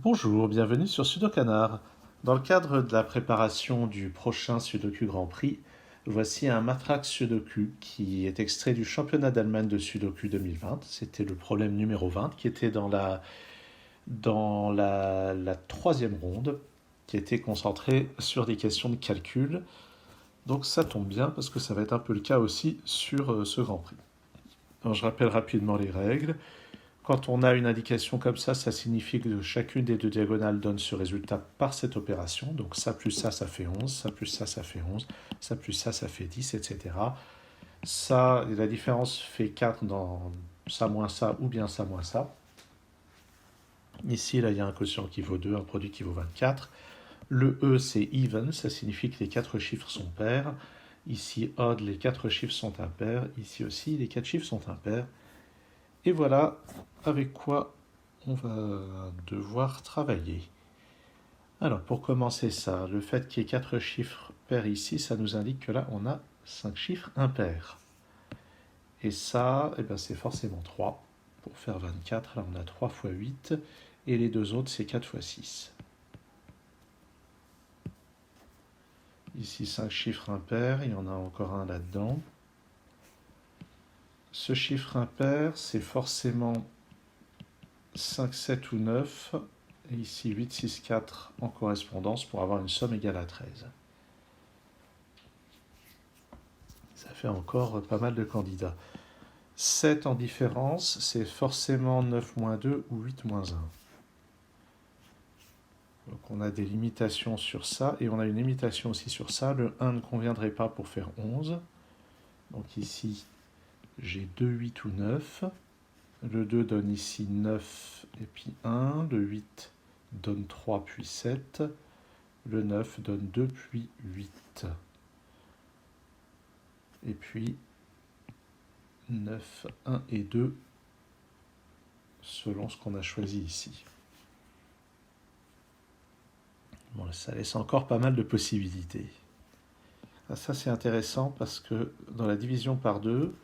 Bonjour, bienvenue sur Sudokanar. Dans le cadre de la préparation du prochain Sudoku Grand Prix, voici un matraque Sudoku qui est extrait du championnat d'Allemagne de Sudoku 2020. C'était le problème numéro 20 qui était dans la troisième ronde, qui était concentré sur des questions de calcul. Donc ça tombe bien parce que ça va être un peu le cas aussi sur ce Grand Prix. Alors, je rappelle rapidement les règles. Quand on a une indication comme ça signifie que chacune des deux diagonales donne ce résultat par cette opération. Donc ça plus ça fait 11, ça plus ça fait 11, ça plus ça fait 10, etc. Ça, la différence fait 4 dans ça moins ça ou bien ça moins ça. Ici, là, il y a un quotient qui vaut 2, un produit qui vaut 24. Le E, c'est even, ça signifie que les 4 chiffres sont pairs. Ici, odd, les 4 chiffres sont impairs. Ici aussi, les 4 chiffres sont impairs. Et voilà avec quoi on va devoir travailler. Alors, pour commencer ça, le fait qu'il y ait 4 chiffres pairs ici, ça nous indique que là, on a 5 chiffres impairs. Et ça, eh ben, c'est forcément 3. Pour faire 24, là, on a 3 fois 8. Et les deux autres, c'est 4 fois 6. Ici, 5 chiffres impairs. Il y en a encore un là-dedans. Ce chiffre impair, c'est forcément 5, 7 ou 9. Et ici, 8, 6, 4 en correspondance pour avoir une somme égale à 13. Ça fait encore pas mal de candidats. 7 en différence, c'est forcément 9 moins 2 ou 8 moins 1. Donc on a des limitations sur ça, et on a une limitation aussi sur ça. Le 1 ne conviendrait pas pour faire 11. Donc ici, j'ai 2, 8 ou 9. Le 2 donne ici 9 et puis 1. Le 8 donne 3 puis 7. Le 9 donne 2 puis 8. Et puis 9, 1 et 2 selon ce qu'on a choisi ici. Bon, ça laisse encore pas mal de possibilités. Ça c'est intéressant parce que dans la division par 2,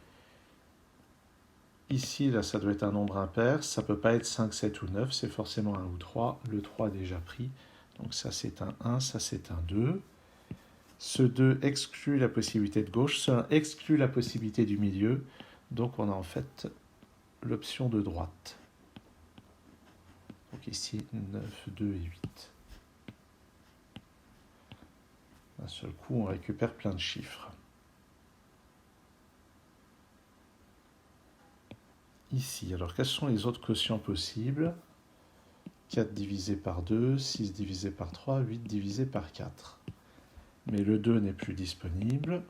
ici là ça doit être un nombre impair, ça ne peut pas être 5, 7 ou 9, c'est forcément 1 ou 3, le 3 est déjà pris, donc ça c'est un 1, ça c'est un 2. Ce 2 exclut la possibilité de gauche, ce 1 exclut la possibilité du milieu, donc on a en fait l'option de droite. Donc ici 9, 2 et 8. D'un seul coup on récupère plein de chiffres. Ici, alors quels sont les autres quotients possibles? 4 divisé par 2, 6 divisé par 3, 8 divisé par 4. Mais le 2 n'est plus disponible.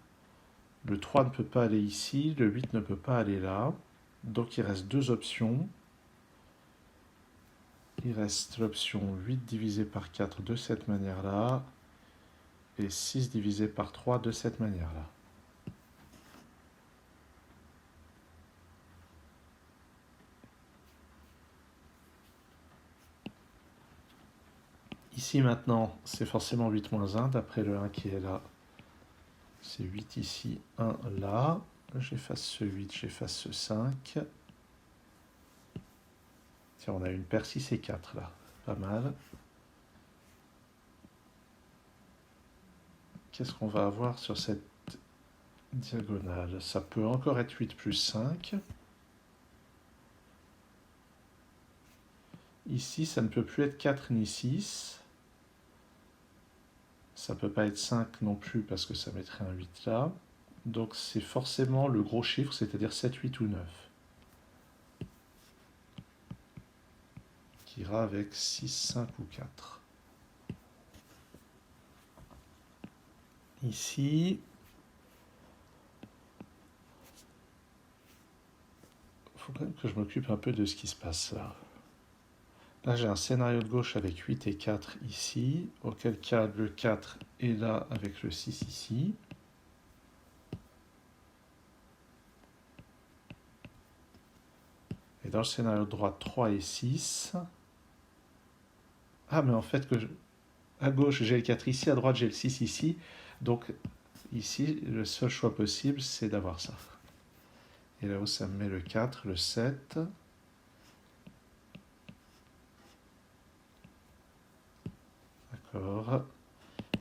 Le 3 ne peut pas aller ici, le 8 ne peut pas aller là. Donc il reste deux options. Il reste l'option 8 divisé par 4 de cette manière-là et 6 divisé par 3 de cette manière-là. Ici maintenant, c'est forcément 8 moins 1, d'après le 1 qui est là. C'est 8 ici, 1 là. J'efface ce 8, j'efface ce 5. Tiens, on a une paire 6 et 4 là. Pas mal. Qu'est-ce qu'on va avoir sur cette diagonale? Ça peut encore être 8 plus 5. Ici, ça ne peut plus être 4 ni 6. Ça ne peut pas être 5 non plus parce que ça mettrait un 8 là. Donc c'est forcément le gros chiffre, c'est-à-dire 7, 8 ou 9. Qui ira avec 6, 5 ou 4. Ici, il faut quand même que je m'occupe un peu de ce qui se passe là. Là, j'ai un scénario de gauche avec 8 et 4 ici, auquel cas le 4 est là avec le 6 ici. Et dans le scénario de droite, 3 et 6. Ah, mais en fait, à gauche, j'ai le 4 ici, à droite, j'ai le 6 ici. Donc, ici, le seul choix possible, c'est d'avoir ça. Et là-haut, ça me met le 4, le 7. D'accord.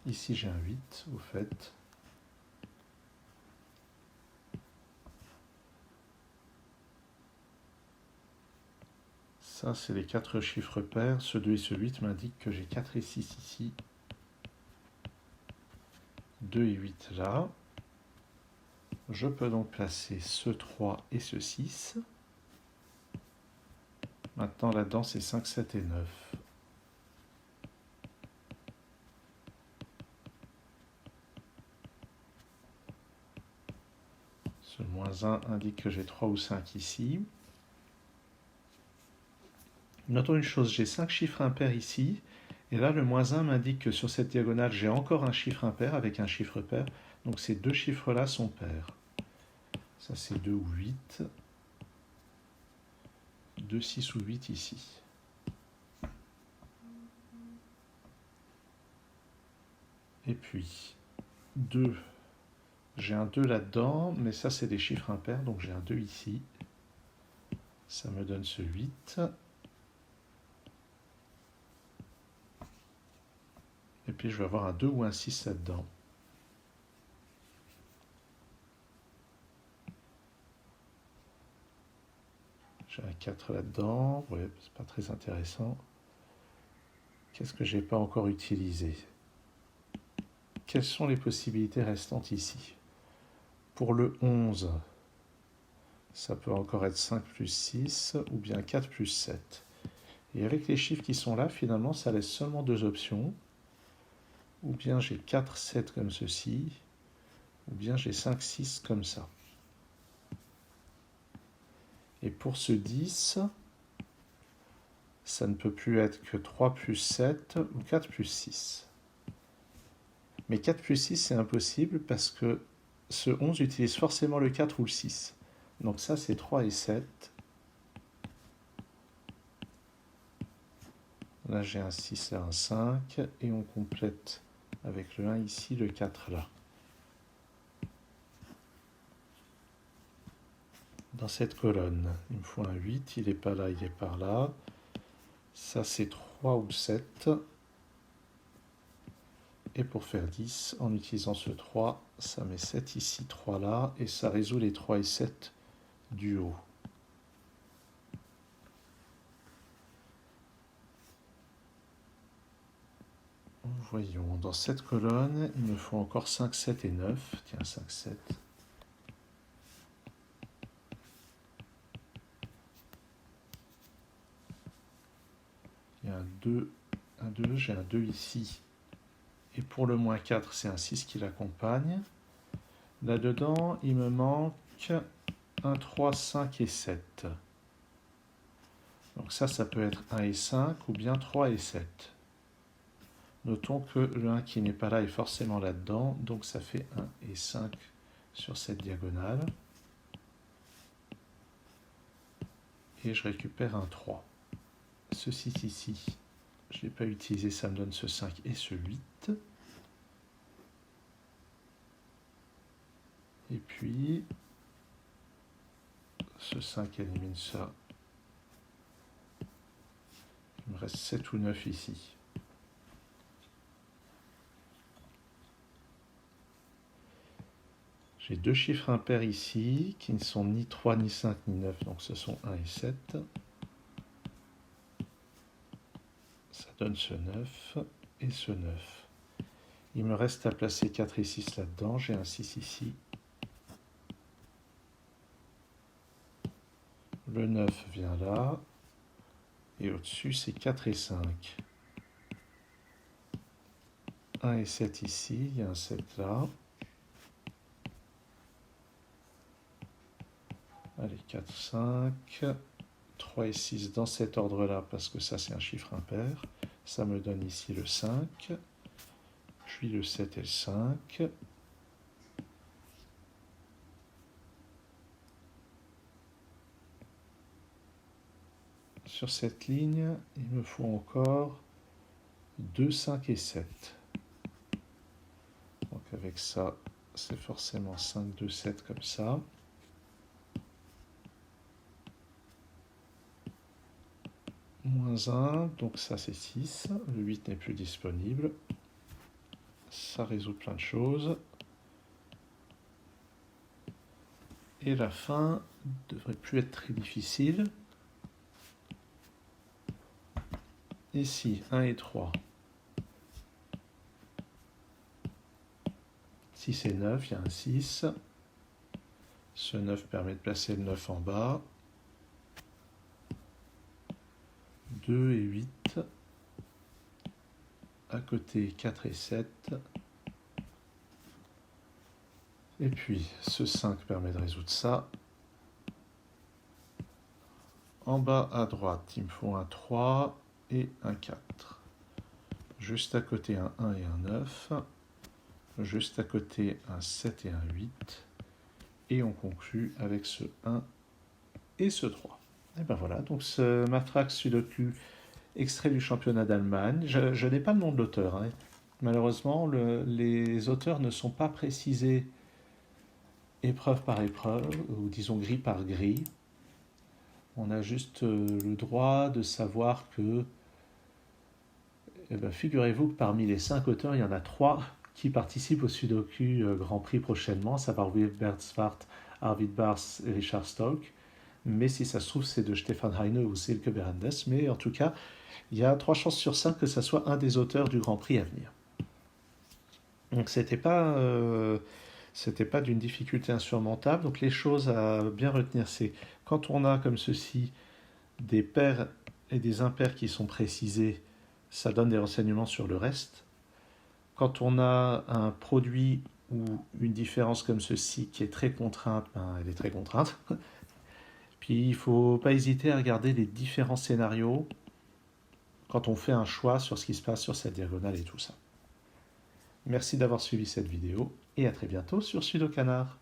Ici, j'ai un 8, au fait. Ça, c'est les 4 chiffres pairs. Ce 2 et ce 8 m'indiquent que j'ai 4 et 6 ici. 2 et 8 là. Je peux donc placer ce 3 et ce 6. Maintenant, là-dedans, c'est 5, 7 et 9. Ce moins 1 indique que j'ai 3 ou 5 ici. Notons une chose, j'ai 5 chiffres impairs ici. Et là, le moins 1 m'indique que sur cette diagonale, j'ai encore un chiffre impair avec un chiffre pair. Donc ces deux chiffres-là sont pairs. Ça, c'est 2 ou 8. 2, 6 ou 8 ici. Et puis, 2. J'ai un 2 là-dedans, mais ça, c'est des chiffres impairs, donc j'ai un 2 ici. Ça me donne ce 8. Et puis, je vais avoir un 2 ou un 6 là-dedans. J'ai un 4 là-dedans. Ouais, c'est pas très intéressant. Qu'est-ce que j'ai pas encore utilisé? Quelles sont les possibilités restantes ici? Pour le 11, ça peut encore être 5 plus 6 ou bien 4 plus 7. Et avec les chiffres qui sont là, finalement, ça laisse seulement deux options. Ou bien j'ai 4, 7 comme ceci, ou bien j'ai 5, 6 comme ça. Et pour ce 10, ça ne peut plus être que 3 plus 7 ou 4 plus 6. Mais 4 plus 6, c'est impossible parce que ce 11 utilise forcément le 4 ou le 6. Donc ça, c'est 3 et 7. Là, j'ai un 6 et un 5. Et on complète avec le 1 ici, le 4 là. Dans cette colonne, il me faut un 8. Il n'est pas là, il est par là. Ça, c'est 3 ou 7. Et pour faire 10, en utilisant ce 3, ça met 7 ici, 3 là, et ça résout les 3 et 7 du haut. Voyons, dans cette colonne, il me faut encore 5, 7 et 9. Tiens, 5, 7. Il y a un 2, j'ai un 2 ici. Et pour le moins 4, c'est un 6 qui l'accompagne. Là-dedans, il me manque un 3, 5 et 7. Donc ça peut être 1 et 5 ou bien 3 et 7. Notons que le 1 qui n'est pas là est forcément là-dedans, donc ça fait 1 et 5 sur cette diagonale. Et je récupère un 3. Ce 6 ici, je ne l'ai pas utilisé, ça me donne ce 5 et ce 8. Et puis, ce 5 élimine ça. Il me reste 7 ou 9 ici. J'ai deux chiffres impairs ici, qui ne sont ni 3, ni 5, ni 9, donc ce sont 1 et 7. Ça donne ce 9 et ce 9. Il me reste à placer 4 et 6 là-dedans, j'ai un 6 ici. Le 9 vient là, et au-dessus c'est 4 et 5. 1 et 7 ici, il y a un 7 là. Allez, 4, 5, 3 et 6 dans cet ordre-là, parce que ça c'est un chiffre impair. Ça me donne ici le 5, puis le 7 et le 5. Sur cette ligne, il me faut encore 2, 5 et 7. Donc avec ça, c'est forcément 5, 2, 7 comme ça. moins 1, donc ça c'est 6. Le 8 n'est plus disponible. Ça résout plein de choses. Et la fin ne devrait plus être très difficile. Ici, 1 et 3. 6 et 9, il y a un 6. Ce 9 permet de placer le 9 en bas. 2 et 8. À côté, 4 et 7. Et puis, ce 5 permet de résoudre ça. En bas à droite, il me faut un 3 et un 4. Juste à côté, un 1 et un 9. Juste à côté, un 7 et un 8. Et on conclut avec ce 1 et ce 3. Et ben voilà, donc ce Matrax Sudoku extrait du championnat d'Allemagne. Je n'ai pas le nom de l'auteur. Hein. Malheureusement, les auteurs ne sont pas précisés épreuve par épreuve, ou disons grille par grille. On a juste le droit de savoir que, figurez-vous que parmi les 5 auteurs, il y en a 3 qui participent au Sudoku Grand Prix prochainement, à savoir Wilbert Svart, Arvid Bars et Richard Stolk. Mais si ça se trouve, c'est de Stefan Heine ou Silke Berendes. Mais en tout cas, il y a 3 chances sur 5 que ça soit un des auteurs du Grand Prix à venir. Donc c'était pas d'une difficulté insurmontable. Donc les choses à bien retenir, c'est quand on a comme ceci des pairs et des impairs qui sont précisés, ça donne des renseignements sur le reste. Quand on a un produit ou une différence comme ceci qui est très contrainte, elle est très contrainte. Puis il ne faut pas hésiter à regarder les différents scénarios quand on fait un choix sur ce qui se passe sur cette diagonale et tout ça. Merci d'avoir suivi cette vidéo et à très bientôt sur Sudocanard.